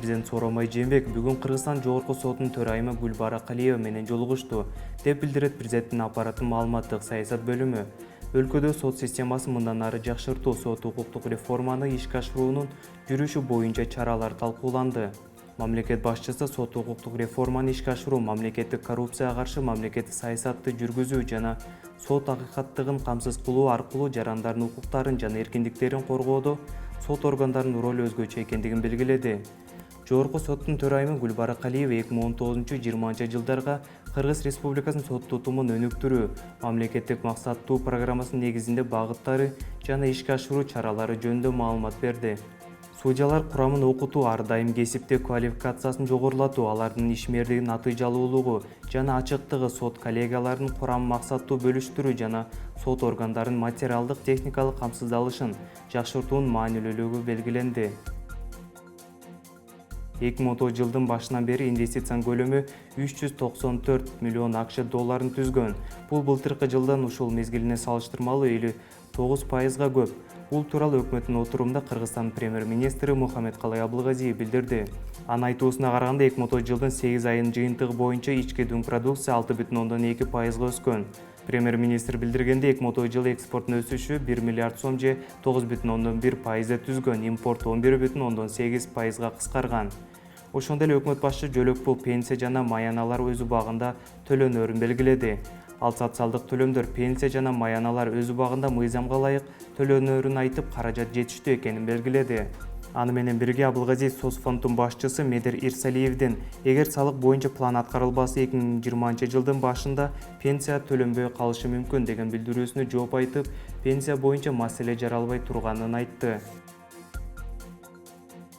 Президент Сооронбай Жээнбеков бүгүн Кыргызстан Жогорку сотунун төрайымы Гүлбара Калиева менен жолугушту, деп билдирет президенттин аппараттын маалыматтык саясат бөлүмү. Өлкөдө сот системасын мындан ары жакшыртуу, сот укуктук реформаны ишке ашыруунун жүрүшү боюнча чаралар талкууланды. Мамлекет башчысы сот укуктук реформаны ишке ашыруу, мамлекеттик коррупцияга каршы мамлекеттик саясатты жүргүзүү жана сот акыйкаттыгын камсыз кылуу аркылуу жарандардын укуктарын жана эркиндиктерин коргоодо сот органдарынын ролу өзгөчө экендигин белгиледи. Жогорку соттун төрайымы Гүлбара Калиева 2019-20 жылдарга Кыргыз Республикасынын сот тутумун өнүктүрүү, мамлекеттик максаттуу программасынын негизинде багыттары жана ишке ашыруу чаралары жөнүндө маалымат берди. Судьялар курамын окутуу, ар дайым кесипте квалификациясын жогорулатуу, алардын ишмердигинин натыйжалуулугу жана ачыктыгы, сот коллегияларынын курамын максаттуу бөлүштүрүү жана сот органдарынын материалдык техникалык камсыздалышын жакшыртуунун маанилүүлүгү белгиленди. 2010 жылдын башынан бери инвестициянын көлөмү 394 миллион АКШ долларын түзгөн. Бул былтыркы жылдан ушул мезгилине салыштырмалуу 59%га көп. Бул тууралуу өкмөттүн отурумунда Кыргызстан премьер-министри Мухаммедкалый Абылгазиев билдирди. Анын айтуусуна караганда 2010 жылдын 8 айынын жыйынтыгы боюнча ички дүң продукция 6,2%га өскөн. Премьер-министр билдиргендей, 2010 жылы экспорттун өсүшү 1 миллиард сом же 9,1% түзгөн, импорт 11,8%га кыскарган. Ошондой эле өкмөт башчы жөлөк пул, пенсия жана маяналар өз убагында төлөнөрүн белгиледи. Ал социалдык төлөмдөр, пенсия жана маяналар өз убагында мыйзамга ылайык төлөнөрүн айтып, каражат жетиштүү экенин белгиледи. Аны менен бирге Абылгазиев Соцфонддун башчысы Медер Ирсалиевдин эгер салык боюнча план аткарылбаса 2020 жылдын башында пенсия төлөнбөй калышы мүмкүн деген билдирүүсүнө жооп айтып, пенсия боюнча маселе жаралбай турганын айтты.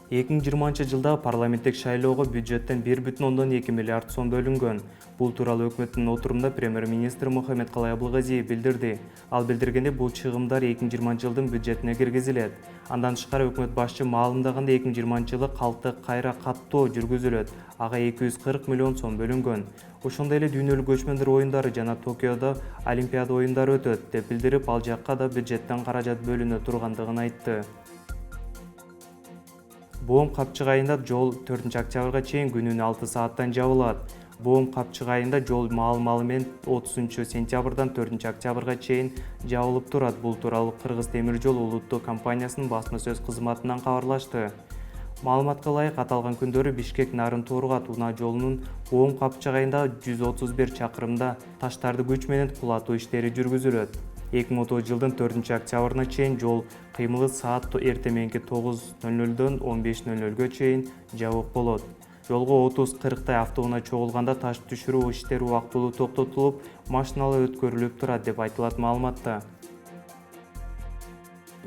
2020 жылдагы парламенттик шайлоого бюджеттен 1,2 миллиард сом бөлүнгөн. Бул тууралуу өкмөттүн отурумунда премьер-министр Мухаммедкалый Абылгазиев билдирди. Ал билдиргенде бул чыгымдар 2020 жылдын бюджетине киргизилет. Андан тышкары өкмөт башчы маалымдагандай 2020 жылы калкты кайра каттоо жүргүзүлөт. Ага 240 миллион сом бөлүнгөн. Ошондой эле дүйнөлүк көчмөндөр оюндары жана Токиодо Олимпиада оюндары өтөт, деп билдирип, ал жакка да бюджеттен каражат бөлүнө тургандыгын айтты. Боом-Капчык айында жол 4 октябрга чейин күнүнө 6 сааттан жабылат. Боом-Капчык айында жол маал-малы менен 30 сентябрдан 4 октябрга чейин жабылып турат. Бул тууралуу Кыргыз темир жол улуттук компаниясынын басма сөз кызматынан кабарлашты. Маалыматка ылайык, аталган күндөрү Бишкек-Нарын-Торгат унаа жолунун Боом-Капчык айында 131 чакырымда таштарды күч менен кулатуу иштери жүргүзүлөт. 2010 жылдын 4 октябрына чейин жол кыймылы саат эртеменки 9:00 15:00 чейин жабык болот. Жолго 30-40 автоунаа чогулганда таш түшүрүү иштери убактылуу токтотулуп, машиналар өткөрүлүп турат, деп айтылат маалыматта.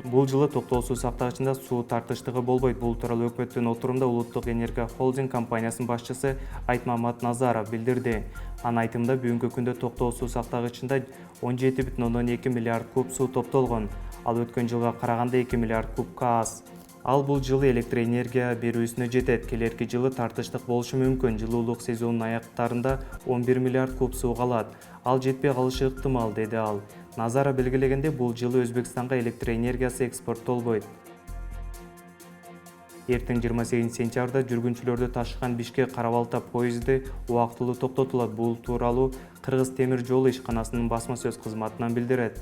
Бул жылы токтоосуз сактагычында суу тартыштыгы болбойт. Бул тууралуу өкмөттүн отурумунда Улуттук энергия холдинг компаниясынын башчысы Айтмамат Назаров билдирди. Анын айтымында бүгүнкү күндө токтоосуз сактагычында 17,2 миллиард куб суу топтолгон. Ал өткөн жылга караганда 2 миллиард кубка аз. Ал бул жылы электр энергия берүүсүнө жетет. Келерки жылы тартыштык болушу мүмкүн. Жылуулук сезонунун аяктарында 11 миллиард куб суу калат. Ал жетпей калышы ыктымал, деди ал. Назара белгилегенде, бул жылы Өзбекстанга электр энергиясы экспорттолбойт. Эртең 28 сентябрда жүргүнчүлөрдү ташыган Бишкек-Карабалта поезди убактылуу токтотулат. Бул тууралуу Кыргыз темир жолу ишканасынын басма сөз кызматынан билдирет.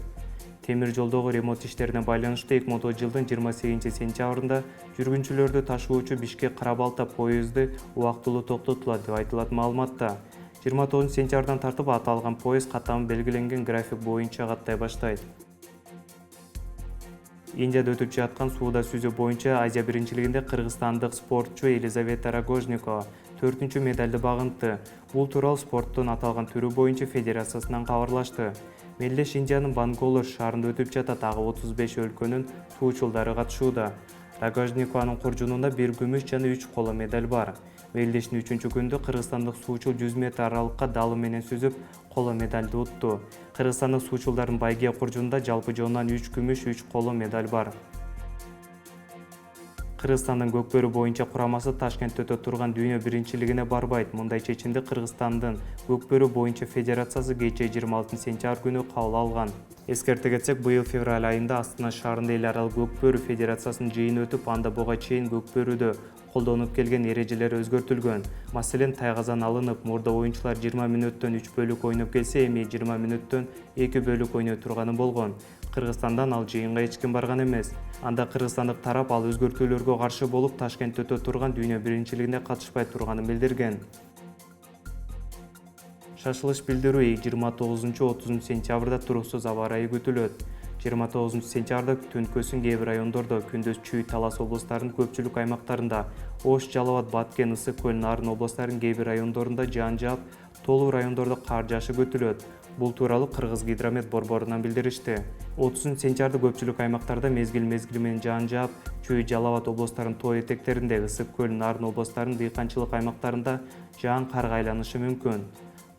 Темир жолдогу ремонт иштерине байланыштуу 2010 жылдын 28 сентябрында жүргүнчүлөрдү ташуучу Бишкек-Карабалта поезди убактылуу токтотулат, деп айтылат маалыматта. 29 сентябрдан тартып аталган поезд каттамы белгиленген график боюнча каттай баштайт. Индияда өтүп жаткан сууда сүзүү боюнча Азия биринчилигинде кыргызстандык спортчу Елизавета Рогожникова 4-чү медалды багынтты. Бул тууралуу спорттун аталган түрү боюнча федерациясынан кабарлашты. Мелдеш Индиянын Бангалор шаарында өтүп жатат. Ага 35 өлкөнүн суучулдары катышууда. Рогожникованын куржунунда 1 күмүш жана 3 коло медаль бар. Мелдештин 3-чү күндө кыргызстандык суучул 100 метр аралыкка далы менен сүзүп, коло медальды утту. Кыргызстандык суучулдардын байге куржунунда жалпы жонунан 3 күмүш, 3 коло медаль бар. Кыргызстандын көкбөрү боюнча курамасы Ташкентте өтө турган дүйнө биринчилигине барбайт. Мындай чечимди Кыргызстандын көкбөрү боюнча федерациясы кечээ 26 сентябрь күнү кабыл алган. Эскерте кетсек, быйыл февраль айында Астана шаарында эл аралык көкбөрү федерациясынын жыйыны өтүп, анда буга чейин көкбөрүдө колдонуп келген эрежелер өзгөртүлгөн. Маселен, тайгазан алынып, мурда оюнчулар 20 мүнөттөн 3 бөлүк ойноп келсе, эми 20 мүнөттөн 2 бөлүк ойной турганы болгон. Кыргызстандан ал жыйынга эч ким барган эмес. Анда кыргызстандык тарап ал өзгөртүүлөргө каршы болуп, Ташкентте өтө турган дүйнө биринчилигине катышпай турганын билдирген. Шашылыш билдирүү 29-30 сентябрда туруксуз аба ырайы күтүлөт. 29 сентябрда түнкөсүн кээ бир райондордо, күндүз Чүй, Талас облустарынын көпчүлүк аймактарында, Ош, Жалал Абад, Баткен, Ысык Көл, Нарын облустарынын кээ бир райондорунда жаан жаап, тоолуу райондордо кар жаашы күтүлөт. Бул тууралуу Кыргыз гидромет борборунан билдиришти. 30 сентябрда көпчүлүк аймактарда мезгил менен жаан жаап, Чүй, Жалал Абад облустарынын тоо этектеринде, Ысык Көл, Нарын облустарынын дыйканчылык аймактарында жаан карга айланышы мүмкүн.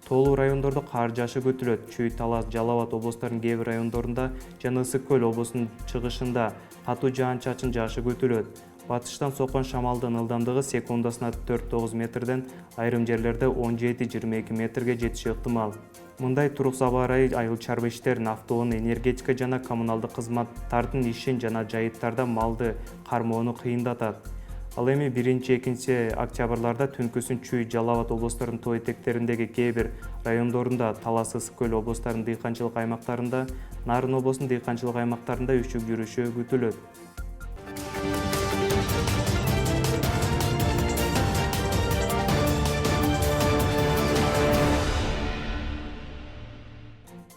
Тоолуу райондордо кар жаашы күтүлөт. Чүй, Талас, Жалал Абад облустарынын кээ бир райондорунда жана Ысык Көл облусунун чыгышында катуу жаан-чачын жаашы күтүлөт. Батыштан соккон шамалдын ылдамдыгы секундасына 4-9 метрден, айрым жерлерде 17-22 метрге жетиши ыктымал. Мындай туруксуз аба ырайы айыл чарба иштерин, автоунаа, энергетика жана коммуналдык кызматтардын ишин жана жайыттарда малды кармоону кыйындатат. Ал эми 1-2 октябрларда түнкүсүн Чүй, Жалал Абад облустарынын тоо этектериндеги кээ бир райондорунда, Талас, Ысык Көл облустарынын дыйканчылык аймактарында, Нарын облусунун дыйканчылык аймактарында үшүк жүрүшү күтүлөт.